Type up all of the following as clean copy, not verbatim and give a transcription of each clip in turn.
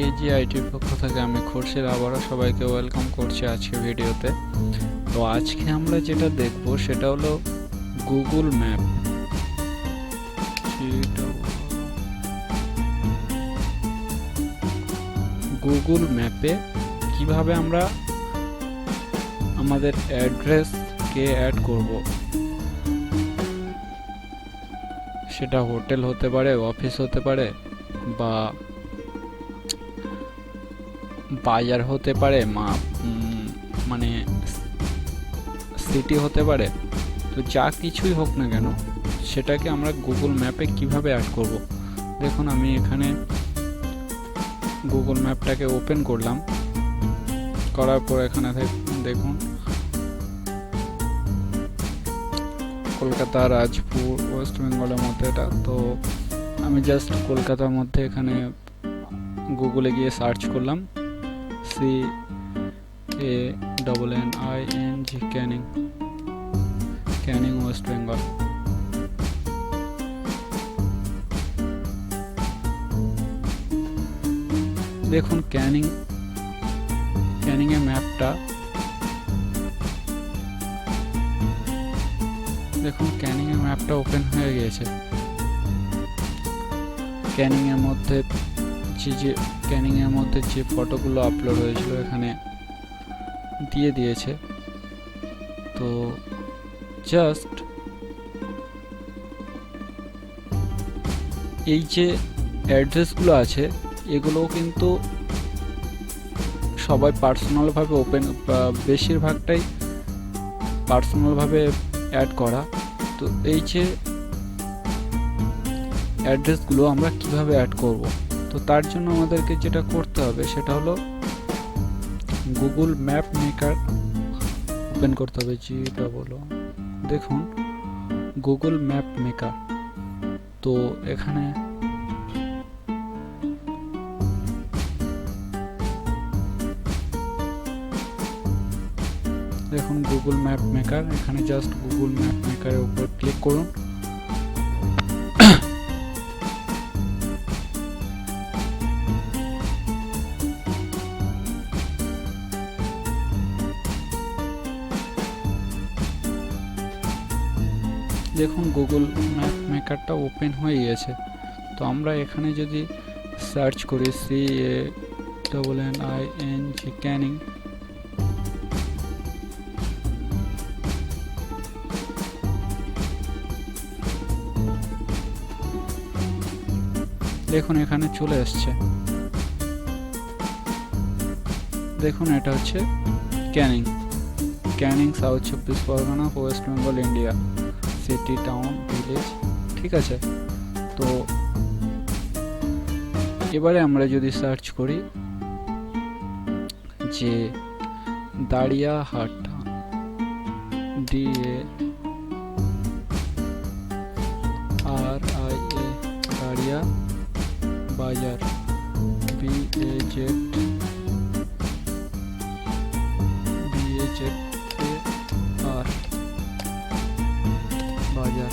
এজিআইটির পক্ষ থেকে আমি খুরশিদ আবারও সবাইকে ওয়েলকাম করছি আজকে ভিডিওতে। তো আজকে আমরা যেটা দেখব সেটা হলো গুগল ম্যাপ। গুগল ম্যাপে কিভাবে আমরা আমাদের অ্যাড্রেসকে অ্যাড করব, সেটা হোটেল হতে পারে, অফিস হতে পারে, বা বাজার হতে পারে, মানে সিটি হতে পারে। তো যা কিছুই হোক না কেন সেটাকে আমরা গুগল ম্যাপে কিভাবে অ্যাড করব। দেখুন আমি এখানে গুগল ম্যাপটাকে ওপেন করলাম, করার পর এখানে দেখুন কলকাতা, রাজপুর, ওয়েস্ট বেঙ্গলের মধ্যে এটা। তো আমি জাস্ট কলকাতার মধ্যে এখানে গুগলে গিয়ে সার্চ করলাম CANNING, ক্যানিং ওয়েস্ট বেঙ্গল। দেখুন ক্যানিং এর ম্যাপটা, দেখুন ক্যানিং এর ম্যাপটা ওপেন হয়ে গিয়েছে। ক্যানিং এর মধ্যে যে ফটোগুলো আপলোড হয়েছিল এখানে দিয়ে দিয়েছে। তো জাস্ট এই যে অ্যাড্রেসগুলো আছে এগুলোও কিন্তু সবাই পার্সোনালভাবে বেশিরভাগটাই পার্সোনালভাবে অ্যাড করা। তো এই যে অ্যাড্রেসগুলো আমরা কিভাবে অ্যাড করব, তো তার জন্য আমাদেরকে যেটা করতে হবে সেটা হলো গুগল ম্যাপ মেকার ওপেন করতে হবে। দেখুন গুগল ম্যাপ মেকার। তো এখানে দেখুন গুগল ম্যাপ মেকার, এখানে জাস্ট গুগল ম্যাপ মেকারের উপর ক্লিক করুন। দেখুন গুগল ম্যাপ মেকারটা ওপেন হয়ে গিয়েছে। তো আমরা এখানে যদি সার্চ করি CANNING, ক্যানিং, দেখুন এখানে চলে আসছে। দেখুন এটা হচ্ছে Canning south 24 Pargana, West Bengal, India. City, town, village, ঠিক আছে। তো এবারে আমরা যদি সার্চ করি যে দাঁড়িয়াহাট, DARIA, দাঁড়িয়া বাজার, BAZAR, বাজার।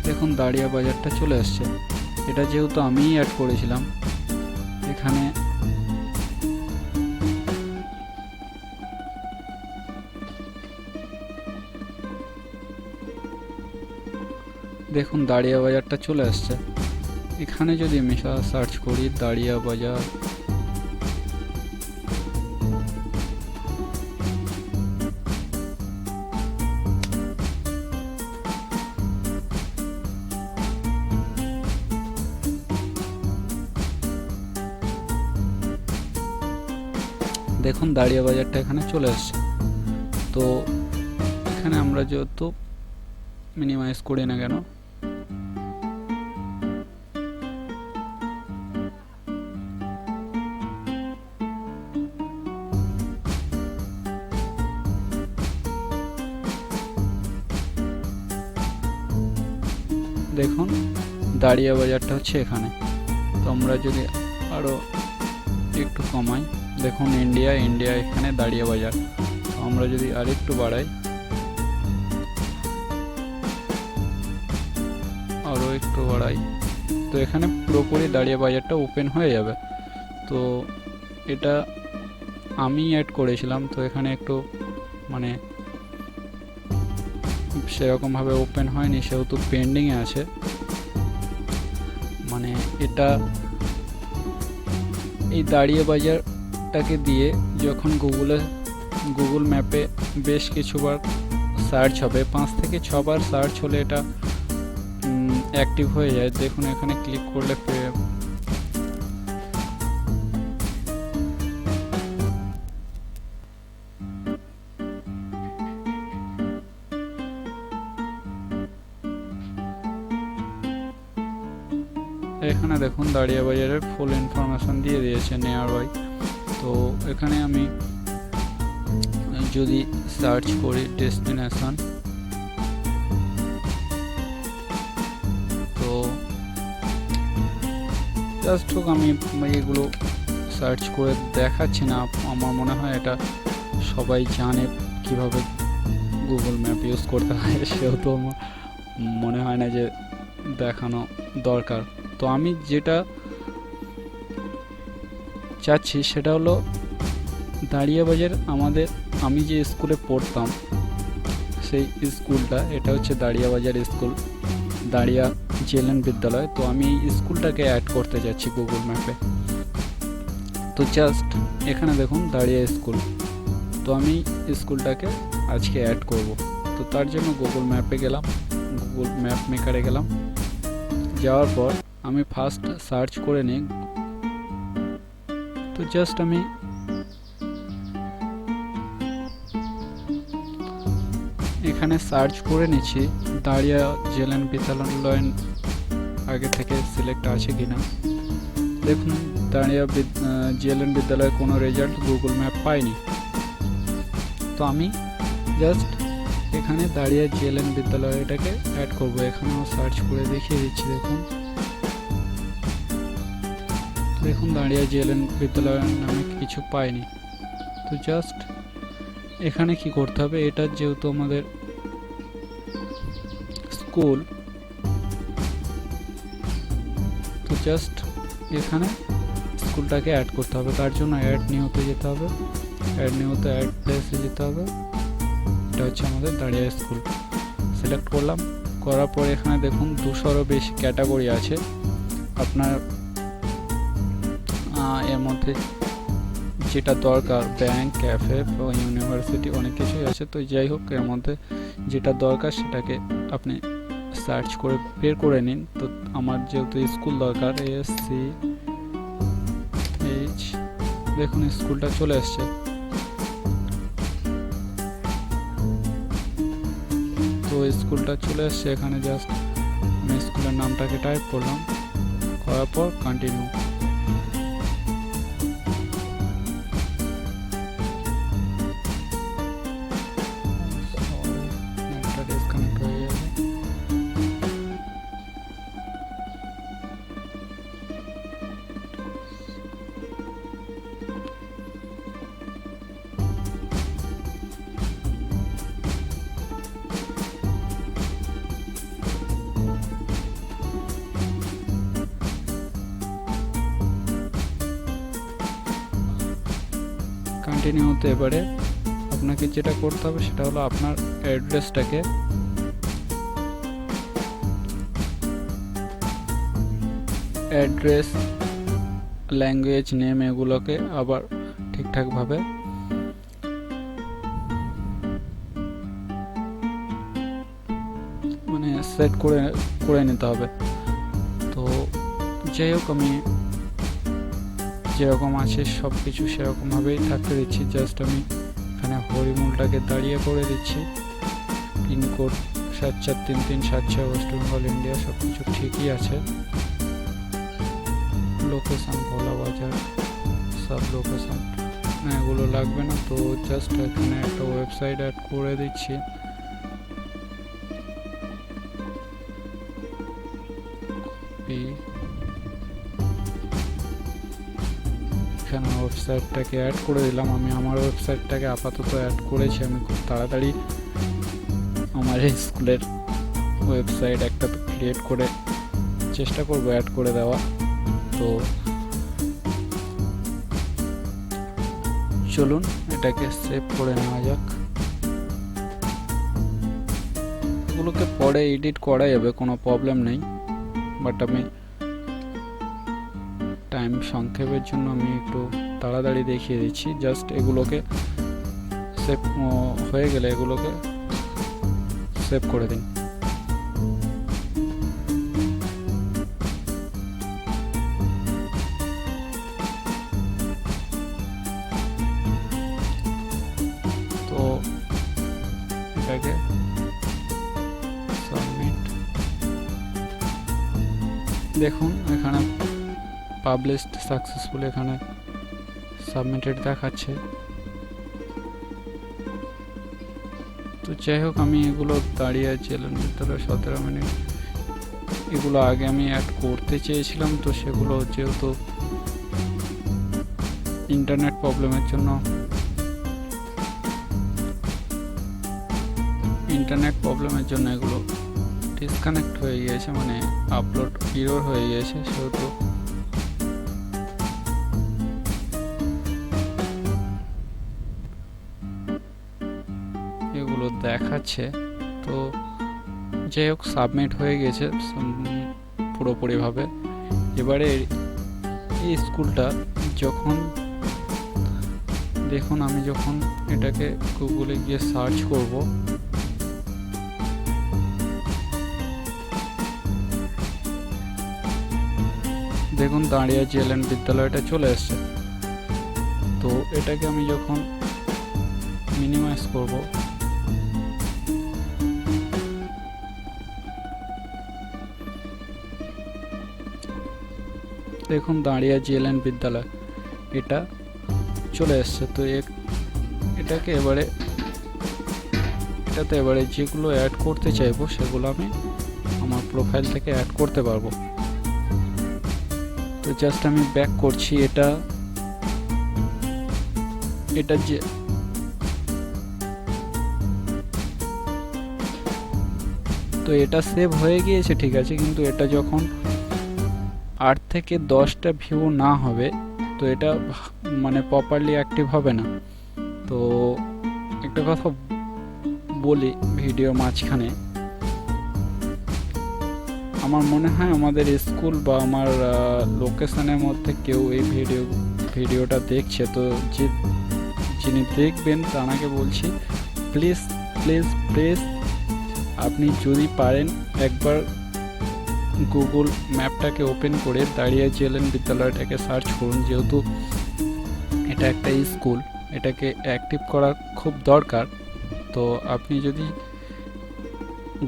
দেখুন দাঁড়িয়া বাজারটা চলে আসছে। এটা যেহেতু আমিই অ্যাড করেছিলাম, এখানে দেখুন দাঁড়িয়া বাজারটা চলে আসছে। এখানে যদি আমি সার্চ করি দাঁড়িয়া বাজার, দেখুন দাঁড়িয়া বাজারটা এখানে চলে আসছে। তো এখানে আমরা যেহেতু মিনিমাইজ করি না কেন, দেখুন দাঁড়িয়া বাজারটা হচ্ছে এখানে। তো আমরা যদি আরো একটু কমাই, দেখুন ইন্ডিয়া এখানে দাঁড়িয়া বাজার। তো আমরা যদি আরেকটু বাড়াই, আরো একটু বাড়াই, তো এখানে পুরোপুরি দাঁড়িয়ে বাজারটা ওপেন হয়ে যাবে। তো এটা আমি অ্যাড করেছিলাম, তো এখানে একটু মানে সেরকমভাবে ওপেন হয়নি, সেহেতু পেন্ডিংয়ে আছে। মানে এটা এই দাঁড়িয়ে বাজারটাকে দিয়ে যখন গুগল ম্যাপে বেশ কিছুবার সার্চ হবে, 5 থেকে 6 বার সার্চ হলে এটা অ্যাক্টিভ হয়ে যায়। দেখুন এখানে ক্লিক করলে এখানে দেখুন দাঁড়িয়ে বাজারের ফুল ইনফরমেশন দিয়ে দিয়েছে নিয়ার বাই। তো এখানে আমি যদি সার্চ করি ডেস্টিনেশন, তো জাস্ট হোক আমি এগুলো সার্চ করে দেখাচ্ছি না, আমার মনে হয় এটা সবাই জানে কিভাবে গুগল ম্যাপ ইউজ করতে হয়, সেহেতু আমার মনে হয় না যে দেখানো দরকার। তো আমি যেটা চাচ্ছি সেটা হলো দাঁড়িয়ে বাজার আমি যে স্কুলে পড়তাম সেই স্কুলটা, এটা হচ্ছে দাঁড়িয়া বাজার স্কুল, দাঁড়িয়া জেএলএন বিদ্যালয়। তো আমি এই স্কুলটাকে অ্যাড করতে যাচ্ছি গুগল ম্যাপে। তো জাস্ট এখানে দেখুন দাঁড়িয়া স্কুল, তো আমি স্কুলটাকে আজকে অ্যাড করব। তো তার জন্য গুগল ম্যাপে গেলাম, গুগল ম্যাপ মেকারে গেলাম। যাওয়ার পর আমি ফার্স্ট সার্চ করে নিই। তো জাস্ট আমি এখানে সার্চ করে নিচ্ছি দাঁড়িয়া জেএলএন বিদ্যালয় আগে থেকে সিলেক্ট আছে কিনা। দেখুন দাঁড়িয়া জেএলএন বিদ্যালয়ে কোনো রেজাল্ট গুগল ম্যাপ পাইনি। তো আমি জাস্ট এখানে দাঁড়িয়া জেএলএন বিদ্যালয় এটাকে অ্যাড করব। এখানেও সার্চ করে দেখিয়ে দিচ্ছি। দেখুন দাঁড়িয়া জেএলএন বিদ্যালয় নামে কিছু পাইনি। তো জাস্ট এখানে কি করতে হবে, এটা যেহেতু আমাদের স্কুল, তো জাস্ট এখানে স্কুলটাকে অ্যাড করতে হবে। তার জন্য অ্যাড নিউতে যেতে হবে, অ্যাড নিউতে অ্যাড প্লেসে যেতে হবে। এটা হচ্ছে আমাদের দাঁড়িয়া স্কুল, সিলেক্ট করলাম। করার পর এখানে দেখুন 200-এরও বেশি ক্যাটাগরি আছে। আপনার এর মধ্যে যেটা দরকার, ব্যাংক, ক্যাফে, ইউনিভার্সিটি, অনেক কিছুই আছে। তো যাই হোক, এর মধ্যে যেটা দরকার সেটাকে আপনি সার্চ করে বের করে নিন। তো আমার যেহেতু স্কুল দরকার, ASCH, দেখুন স্কুলটা চলে আসছে। তো স্কুলটা চলে আসছে এখানে। জাস্ট আমি স্কুলের নামটাকে টাইপ করলাম, করার পর কন্টিনিউ। কন্টিনিউতে এবারে আপনাকে যেটা করতে হবে সেটা হলো আপনার অ্যাড্রেসটাকে অ্যাড্রেস, ল্যাঙ্গুয়েজ, নেম এগুলোকে আবার ঠিকঠাকভাবে মানে সেট করে নিতে হবে। তো যাই হোক, আমি যেরকম আছে সব কিছু সেরকমভাবেই থাকতে দিচ্ছি। জাস্ট আমি এখানে হরিমুলটাকে দাঁড়িয়ে করে দিচ্ছি। পিনকোড 743376, ওয়েস্ট বেঙ্গল, ইন্ডিয়া, সব কিছু ঠিকই আছে। লোকেশান ভোলা বাজার, সব লোকেশান এগুলো লাগবে না। তো জাস্ট এখানে একটা ওয়েবসাইট অ্যাড করে দিচ্ছি। এখানে ওয়েবসাইটটাকে অ্যাড করে দিলাম। আমি আমার ওয়েবসাইটটাকে আপাতত অ্যাড করেছি। আমি খুব তাড়াতাড়ি আমার স্কুলের ওয়েবসাইট একটা ক্রিয়েট করে চেষ্টা করব অ্যাড করে দেওয়া। তো চলুন এটাকে সেভ করে নেওয়া যাক। এগুলোকে পরে এডিট করা যাবে, কোনো প্রবলেম নেই, বাট আমি টাইম সংক্ষেপের জন্য আমি একটু তাড়াতাড়ি দেখিয়ে দিচ্ছি। জাস্ট এগুলোকে সেভ হয়ে গেলে এগুলোকে সেভ করে দিন। তো এটাকে সাবমিট, দেখুন এখানে পাবলিশড সাকসেসফুল, এখানে সাবমিটেড দেখাচ্ছে। তো যাই হোক, আমি এগুলো দাঁড়িয়ে আছি ভিতরে 17 মিনিট। এগুলো আগে আমি অ্যাড করতে চেয়েছিলাম, তো সেগুলো যেহেতু ইন্টারনেট প্রবলেমের জন্য এগুলো ডিসকানেক্ট হয়ে গিয়েছে, মানে আপলোড এরর হয়ে গিয়েছে, সেহেতু এগুলো দেখাচ্ছে। তো যাই হোক, সাবমিট হয়ে গেছে পুরোপুরিভাবে। এবারে এই স্কুলটা যখন দেখুন, আমি যখন এটাকে গুগলে গিয়ে সার্চ করব, দেখুন দাঁড়িয়া জেএলএন বিদ্যালয়টা চলে এসছে। তো এটাকে আমি যখন মিনিমাইজ করব, দেখুন দাঁড়িয়া জেএলএন বিদ্যালয় এটা চলে এসছে। তো এটাতে এবারে যেগুলো অ্যাড করতে চাইবো সেগুলো আমি আমার প্রোফাইল থেকে অ্যাড করতে পারবো। তো জাস্ট আমি ব্যাক করছি। এটা যে তো এটা সেভ হয়ে গিয়েছে, ঠিক আছে, কিন্তু এটা যখন 8 থেকে 10টা ভিউ না হবে, তো এটা মানে প্রপারলি অ্যাক্টিভ হবে না। তো একটা কথা বলি ভিডিও মাঝখানে, আমার মনে হয় আমাদের স্কুল বা আমার লোকেশনের মধ্যে কেউ এই ভিডিওটা দেখছে। তো যিনি দেখবেন তাকে বলছি, প্লিজ আপনি যদি পারেন একবার গুগল ম্যাপটাকে ওপেন করে দাঁড়িয়া জেএলএন বিদ্যালয়টাকে সার্চ করুন। যেহেতু এটা একটা স্কুল, এটাকে অ্যাক্টিভ করা খুব দরকার। তো আপনি যদি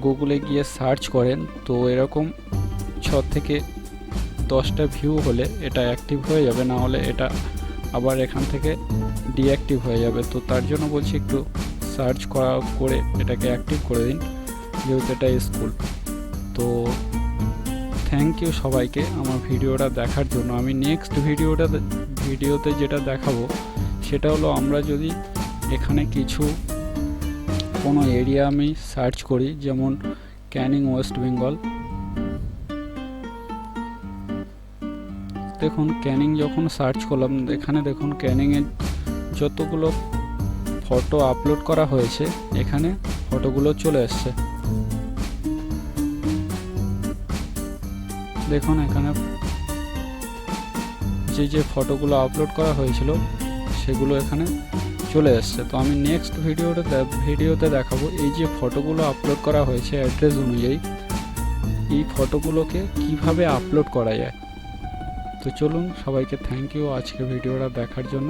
গুগলে গিয়ে সার্চ করেন, তো এরকম 6 থেকে 10টা ভিউ হলে এটা অ্যাক্টিভ হয়ে যাবে, না হলে এটা আবার এখান থেকে ডিঅ্যাক্টিভ হয়ে যাবে। তো তার জন্য বলছি একটু সার্চ করে এটাকে অ্যাক্টিভ করে দিন, যেহেতু এটা স্কুল। তো থ্যাংক ইউ সবাইকে আমার ভিডিওটা দেখার জন্য। আমি নেক্সট ভিডিওতে যেটা দেখাবো সেটা হলো, আমরা যদি এখানে কোনো এরিয়া আমি সার্চ করি, যেমন ক্যানিং ওয়েস্ট বেঙ্গল। দেখুন ক্যানিং যখন সার্চ করলাম, এখানে দেখুন ক্যানিংয়ের যতগুলো ফটো আপলোড করা হয়েছে এখানে ফটোগুলো চলে আসছে। দেখুন এখানে যে ফটোগুলো আপলোড করা হয়েছিল সেগুলো এখানে চলে আসছে। তো আমি নেক্সট ভিডিওতে দেখাবো এই যে ফটোগুলো আপলোড করা হয়েছে অ্যাড্রেস অনুযায়ী, এই ফটোগুলোকে কিভাবে আপলোড করা যায়। তো চলুন, সবাইকে থ্যাংক ইউ আজকে ভিডিওটা দেখার জন্য।